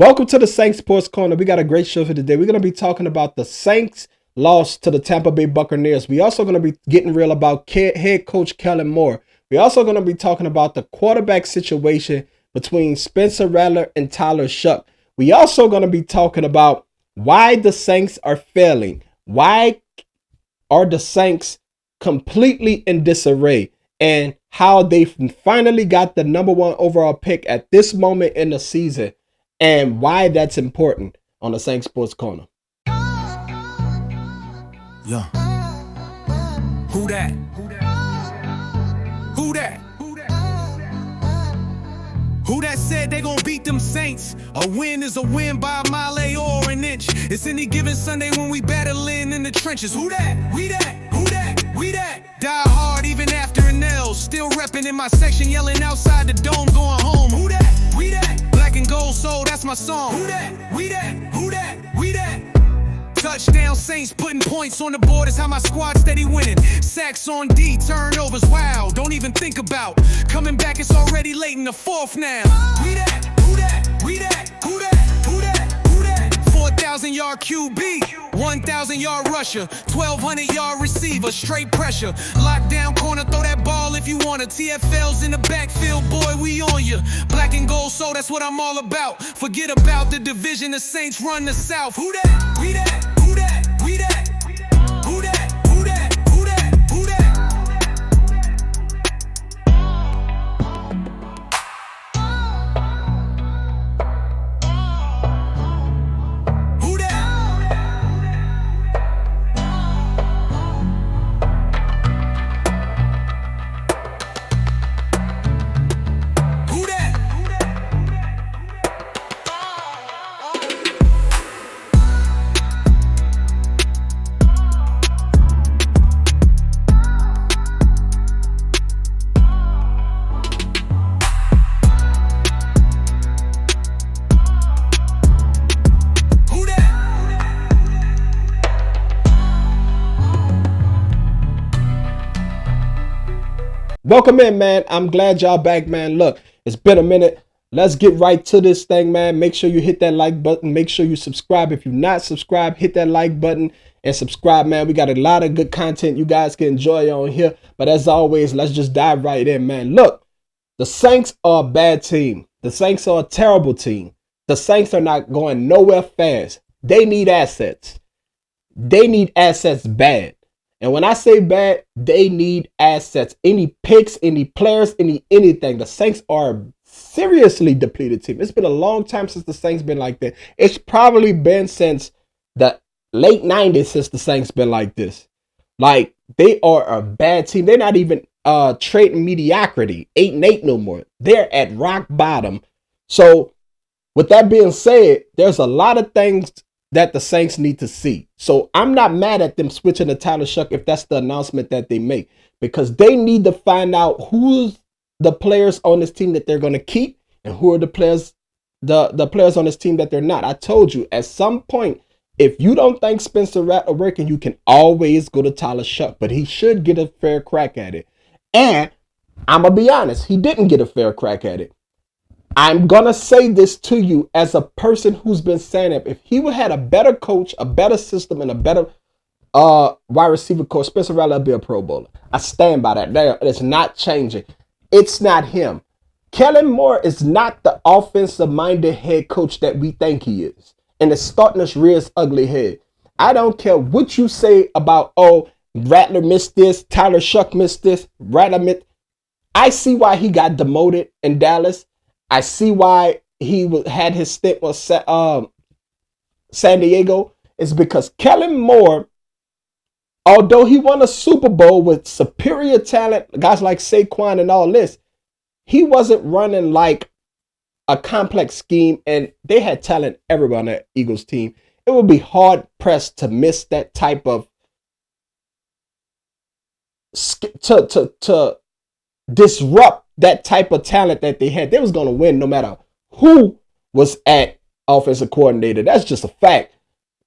Welcome to the Saints Sports Corner. We got a great show for today. We're going to be talking about the Saints' loss to the Tampa Bay Buccaneers. We're also going to be getting real about head coach Kellen Moore. We're also going to be talking about the quarterback situation between Spencer Rattler and Tyler Shough. We're also going to be talking about why the Saints are failing. Why are the Saints completely in disarray? And how they finally got the number one overall pick at this moment in the season. And why that's important on the Saints Sports Corner. Yeah. Who that? Who that? Who that said they gonna beat them Saints? A win is a win by a mile or an inch. It's any given Sunday when we battling in the trenches. Who that? We that? Who that? We that? Die hard even after an L. Still repping in my section, yelling outside the dome, going home. Who that? We that? Black and gold soul, that's my song. Who that? We that? Who that? We that? Touchdown Saints putting points on the board is how my squad steady winning. Sacks on D, turnovers, wow, don't even think about coming back, it's already late in the fourth now. We that, who that, we that, who that, who that, who that. 4,000-yard QB, 1,000-yard rusher, 1,200-yard receiver, straight pressure. Lockdown corner, throw that ball if you want to. TFL's in the backfield, boy, we on you. Black and gold, so that's what I'm all about. Forget about the division, the Saints run the South. Who that, we that. Who that? We that? Who that? Who that? Who that? Who that? Who that? Who that? Welcome in, man. I'm glad y'all back, man. Look, it's been a minute. Let's get right to this thing, man. Make sure you hit that like button. Make sure you subscribe. If you're not subscribed, hit that like button and subscribe, man. We got a lot of good content you guys can enjoy on here. But as always, let's just dive right in, man. Look, the Saints are a bad team. The Saints are a terrible team. The Saints are not going nowhere fast. They need assets. They need assets bad. And when I say bad, they need assets. Any picks, any players, anything. The Saints are a seriously depleted team. It's been a long time since the Saints been like that. It's probably been since the late 90s since the Saints been like this. Like, they are a bad team. They're not even trading mediocrity. 8-8 no more. They're at rock bottom. So, with that being said, there's a lot of things that the Saints need to see. So I'm not mad at them switching to Tyler Shough if that's the announcement that they make, because they need to find out who's the players on this team that they're going to keep and who are the players on this team that they're not. I told you at some point, if you don't think Spencer Rattler working, you can always go to Tyler Shough, but he should get a fair crack at it. And I'm going to be honest, he didn't get a fair crack at it. I'm going to say this to you as a person who's been saying it. If he would had a better coach, a better system, and a better wide receiver coach, Spencer Rattler would be a Pro Bowler. I stand by that. It's not changing. It's not him. Kellen Moore is not the offensive-minded head coach that we think he is. And it's starting to rear its ugly head. I don't care what you say about, Rattler missed this, Tyler Shough missed this, Rattler missed. I see why he got demoted in Dallas. I see why he had his stint with San Diego. It's because Kellen Moore, although he won a Super Bowl with superior talent, guys like Saquon and all this, he wasn't running like a complex scheme, and they had talent everywhere on that Eagles team. It would be hard pressed to miss that type of to disrupt that type of talent that they had. They was going to win no matter who was at offensive coordinator. That's just a fact.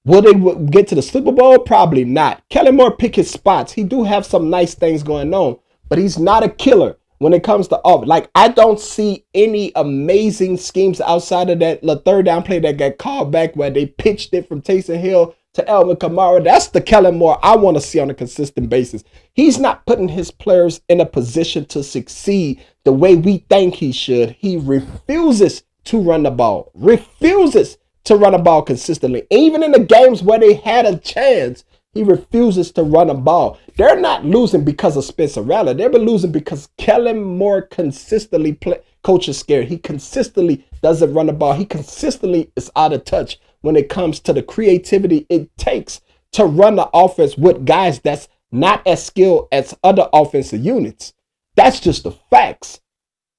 Will they get to the Super Bowl? Probably not. Kellen Moore pick his spots. He do have some nice things going on, but he's not a killer. when it comes to off. Like, I don't see any amazing schemes outside of that third down play that got called back where they pitched it from Taysom Hill to Alvin Kamara. That's the Kellen Moore I want to see on a consistent basis. He's not putting his players in a position to succeed the way we think he should. He refuses to run the ball. Refuses to run the ball consistently. Even in the games where they had a chance, he refuses to run a ball. They're not losing because of Spencer Rattler. They've been losing because Kellen Moore consistently coaches scared. He consistently doesn't run the ball. He consistently is out of touch when it comes to the creativity it takes to run the offense with guys that's not as skilled as other offensive units. That's just the facts.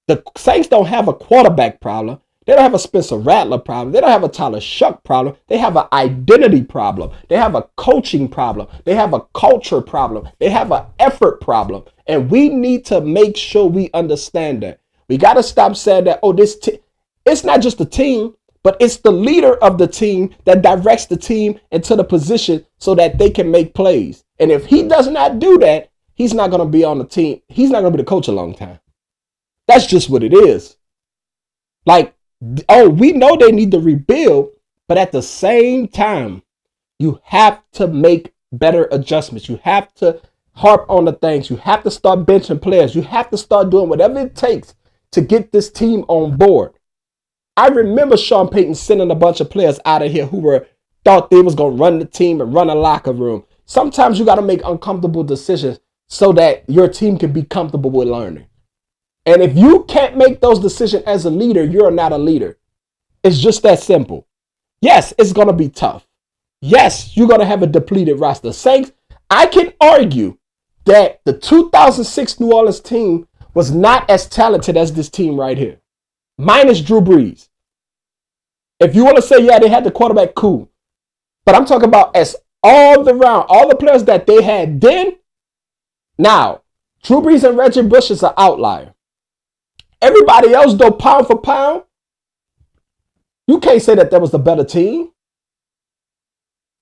The Saints don't have a quarterback problem. They don't have a Spencer Rattler problem. They don't have a Tyler Shough problem. They have an identity problem. They have a coaching problem. They have a culture problem. They have an effort problem. And we need to make sure we understand that. We got to stop saying that, it's not just the team, but it's the leader of the team that directs the team into the position so that they can make plays. And if he does not do that, he's not going to be on the team. He's not going to be the coach a long time. That's just what it is. Like, we know they need to rebuild, but at the same time, you have to make better adjustments. You have to harp on the things. You have to start benching players. You have to start doing whatever it takes to get this team on board. I remember Sean Payton sending a bunch of players out of here who thought they was going to run the team and run a locker room. Sometimes you got to make uncomfortable decisions so that your team can be comfortable with learning. And if you can't make those decisions as a leader, you're not a leader. It's just that simple. Yes, it's going to be tough. Yes, you're going to have a depleted roster. Saints, I can argue that the 2006 New Orleans team was not as talented as this team right here, minus Drew Brees. If you want to say, yeah, they had the quarterback, cool. But I'm talking about as all the players that they had then. Now, Drew Brees and Reggie Bush is an outlier. Everybody else, though, pound for pound, you can't say that was a better team.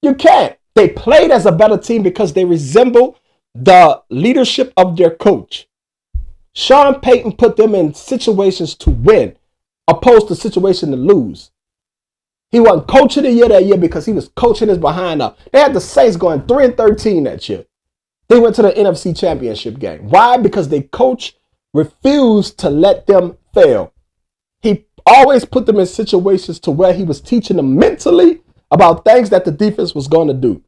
You can't. They played as a better team because they resemble the leadership of their coach. Sean Payton put them in situations to win, opposed to situations to lose. He wasn't coach of the year that year because he was coaching his behind up. They had the Saints going 3-13 that year. They went to the NFC Championship game. Why? Because their coach refused to let them fail. He always put them in situations to where he was teaching them mentally about things that the defense was going to do.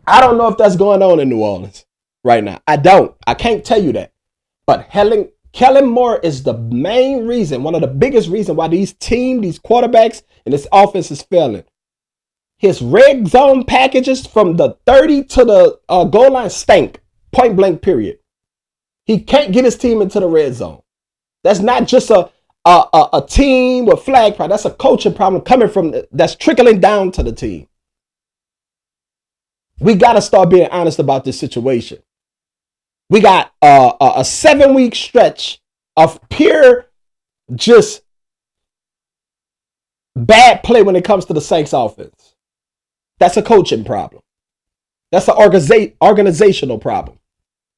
I don't know if that's going on in New Orleans right now. I can't tell you that. But Kellen Moore is the main reason, one of the biggest reasons why these quarterbacks and this offense is failing. His red zone packages from the 30 to the goal line stink. Point blank, period. He can't get his team into the red zone. That's not just a team with flag pride. That's a coaching problem that's trickling down to the team. We got to start being honest about this situation. We got a 7-week stretch of pure just bad play when it comes to the Saints offense. That's a coaching problem. That's an organizational problem.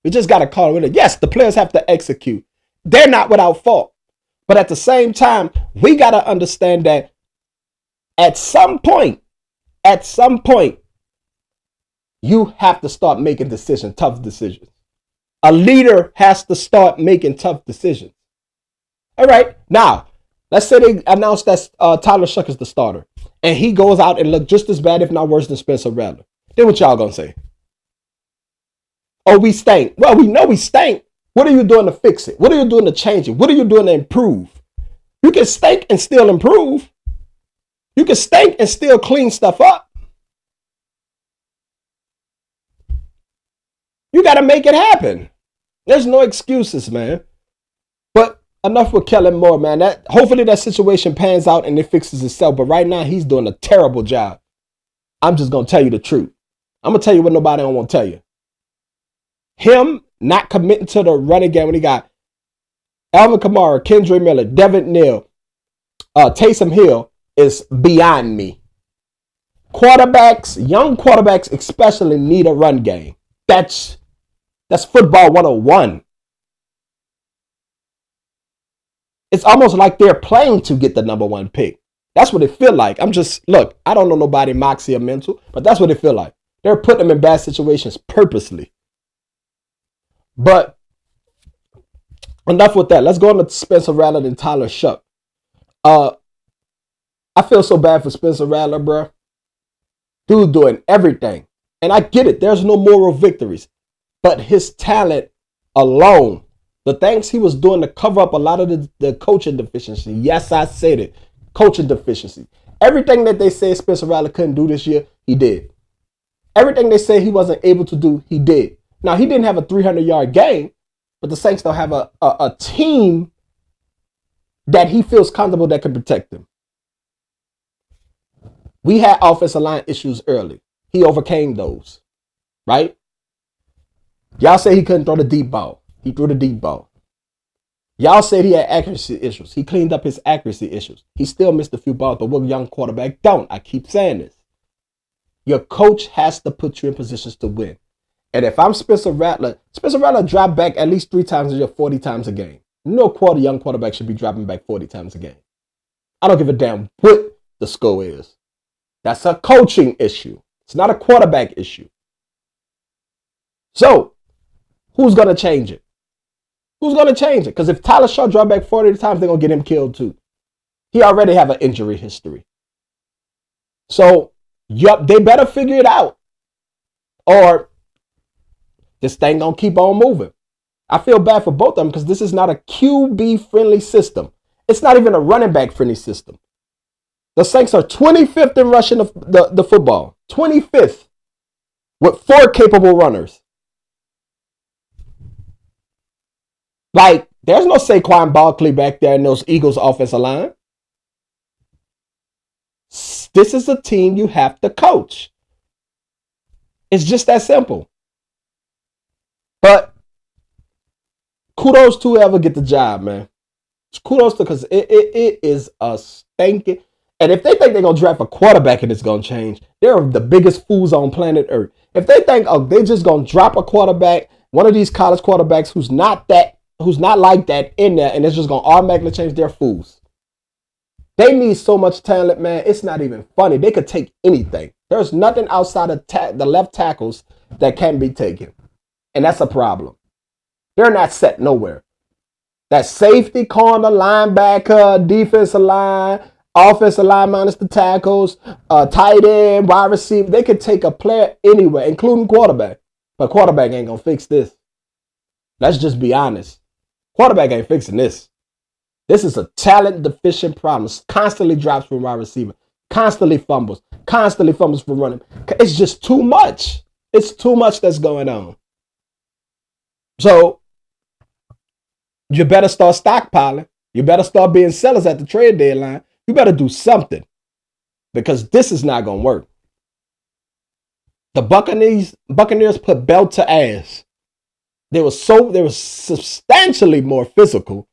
We just got to call it. Yes, the players have to execute. They're not without fault. But at the same time, we got to understand that at some point, you have to start making decisions, tough decisions. A leader has to start making tough decisions. All right. Now, let's say they announce that Tyler Shough is the starter. And he goes out and look just as bad, if not worse, than Spencer Rattler. Then what y'all going to say? Oh, we stink. Well, we know we stink. What are you doing to fix it? What are you doing to change it? What are you doing to improve? You can stink and still improve. You can stink and still clean stuff up. You got to make it happen. There's no excuses, man. But enough with Kellen Moore, man. Hopefully that situation pans out and it fixes itself. But right now, he's doing a terrible job. I'm just going to tell you the truth. I'm going to tell you what nobody don't want to tell you. Him not committing to the running game when he got Alvin Kamara, Kendre Miller, Devin Neal, Taysom Hill is beyond me. Young quarterbacks especially need a run game. That's football 101. It's almost like they're playing to get the number one pick. That's what it feel like. Look, I don't know nobody moxie or mental, but that's what it feel like. They're putting them in bad situations purposely. But enough with that. Let's go on to Spencer Rattler and Tyler Shough. I feel so bad for Spencer Rattler, bro. Dude doing everything. And I get it. There's no moral victories. But his talent alone, the things he was doing to cover up a lot of the coaching deficiency. Yes, I said it. Coaching deficiency. Everything that they say Spencer Rattler couldn't do this year, he did. Everything they say he wasn't able to do, he did. Now, he didn't have a 300-yard game, but the Saints don't have a team that he feels comfortable that can protect him. We had offensive line issues early. He overcame those, right? Y'all say he couldn't throw the deep ball. He threw the deep ball. Y'all said he had accuracy issues. He cleaned up his accuracy issues. He still missed a few balls, but what young quarterback don't? I keep saying this. Your coach has to put you in positions to win. And if I'm Spencer Rattler dropped back at least 3 times a year, 40 times a game. No young quarterback should be dropping back 40 times a game. I don't give a damn what the score is. That's a coaching issue. It's not a quarterback issue. So, who's going to change it? Who's going to change it? Because if Tyler Shough drop back 40 times, they're going to get him killed too. He already have an injury history. So, yup, they better figure it out. Or this thing going to keep on moving. I feel bad for both of them because this is not a QB-friendly system. It's not even a running back-friendly system. The Saints are 25th in rushing the football. 25th with 4 capable runners. Like, there's no Saquon Barkley back there in those Eagles offensive line. This is a team you have to coach. It's just that simple. But kudos to whoever get the job, man. Kudos to, because it is a stinking. And if they think they're going to draft a quarterback and it's going to change, they're the biggest fools on planet Earth. If they think, oh, they're just going to drop a quarterback, one of these college quarterbacks who's not like that in there, and it's just going to automatically change, their fools. They need so much talent, man. It's not even funny. They could take anything. There's nothing outside of the left tackles that can be taken. And that's a problem. They're not set nowhere. That safety, corner, linebacker, defensive line, offensive line minus the tackles, tight end, wide receiver. They could take a player anywhere, including quarterback. But quarterback ain't going to fix this. Let's just be honest. Quarterback ain't fixing this. This is a talent deficient problem. Constantly drops from wide receiver. Constantly fumbles for running. It's just too much. It's too much that's going on. So, you better start stockpiling. You better start being sellers at the trade deadline. You better do something. Because this is not going to work. The Buccaneers put belt to ass. They were substantially more physical.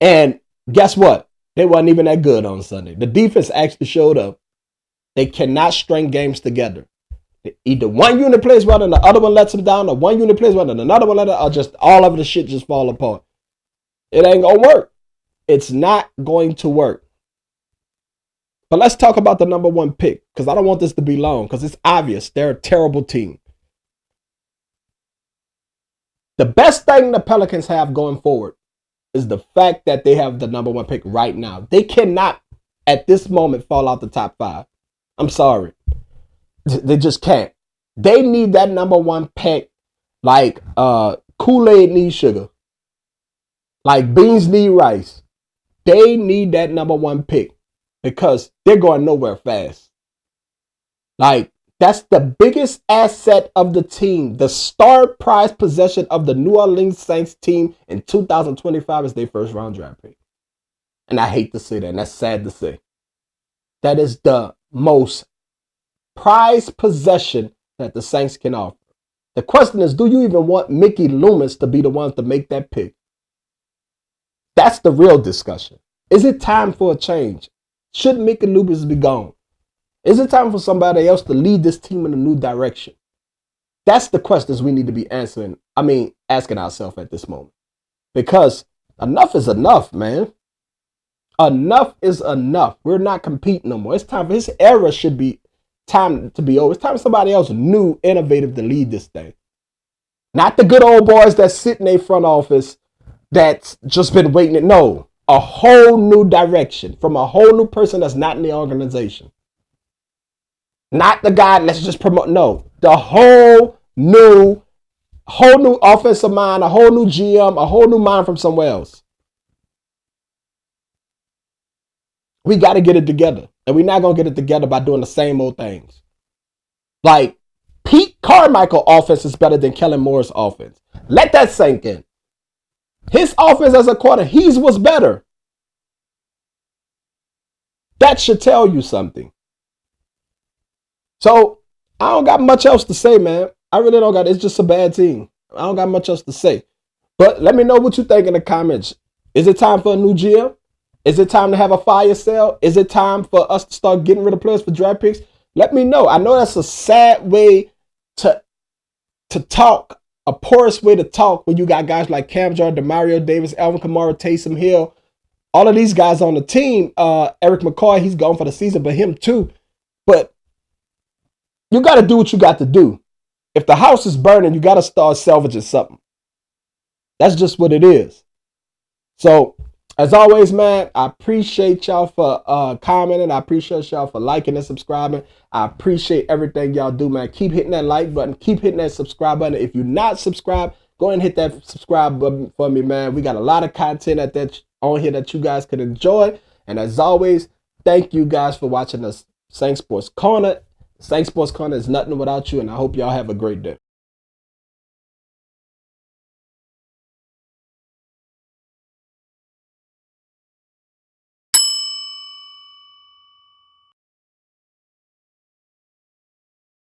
And guess what? They wasn't even that good on Sunday. The defense actually showed up. They cannot string games together. Either one unit plays well and the other one lets them down, or one unit plays well and another one lets them down, or just all of the shit just fall apart. It ain't going to work. It's not going to work. But let's talk about the number 1 pick, because I don't want this to be long, because it's obvious they're a terrible team. The best thing the Pelicans have going forward is the fact that they have the number 1 pick right now. They cannot, at this moment, fall out the top 5. I'm sorry. They just can't. They need that number 1 pick like Kool-Aid needs sugar. Like beans need rice. They need that number 1 pick because they're going nowhere fast. Like, that's the biggest asset of the team. The star prize possession of the New Orleans Saints team in 2025 is their first round draft pick. And I hate to say that, and that's sad to say. That is the most prized possession that the Saints can offer. The question is, do you even want Mickey Loomis to be the one to make that pick? That's the real discussion. Is it time for a change? Should Mickey Loomis be gone? Is it time for somebody else to lead this team in a new direction? That's the questions we need to be asking ourselves at this moment. Because Enough is enough, man. Enough is enough. We're not competing no more. It's time for his era should be time to be over. It's time for somebody else new, innovative to lead this thing. Not the good old boys that sit in a front office that's just been waiting. No, a whole new direction from a whole new person that's not in the organization. Not the guy, let's just promote. No, the whole new offensive mind, a whole new GM, a whole new mind from somewhere else. We got to get it together. And we're not going to get it together by doing the same old things. Like, Pete Carmichael offense is better than Kellen Moore's offense. Let that sink in. His offense as a quarter, his was better. That should tell you something. So, I don't got much else to say, man. I really don't got it. It's just a bad team. I don't got much else to say. But let me know what you think in the comments. Is it time for a new GM? Is it time to have a fire sale? Is it time for us to start getting rid of players for draft picks? Let me know. I know that's a sad way to talk, a porous way to talk when you got guys like Cam Jordan, Demario Davis, Alvin Kamara, Taysom Hill, all of these guys on the team. Eric McCoy, he's gone for the season, but him too. But you got to do what you got to do. If the house is burning, you got to start salvaging something. That's just what it is. So, as always, man, I appreciate y'all for commenting. I appreciate y'all for liking and subscribing. I appreciate everything y'all do, man. Keep hitting that like button. Keep hitting that subscribe button. If you're not subscribed, go ahead and hit that subscribe button for me, man. We got a lot of content on here that you guys could enjoy. And as always, thank you guys for watching the Saint Sports Corner. Saint Sports Corner is nothing without you, and I hope y'all have a great day.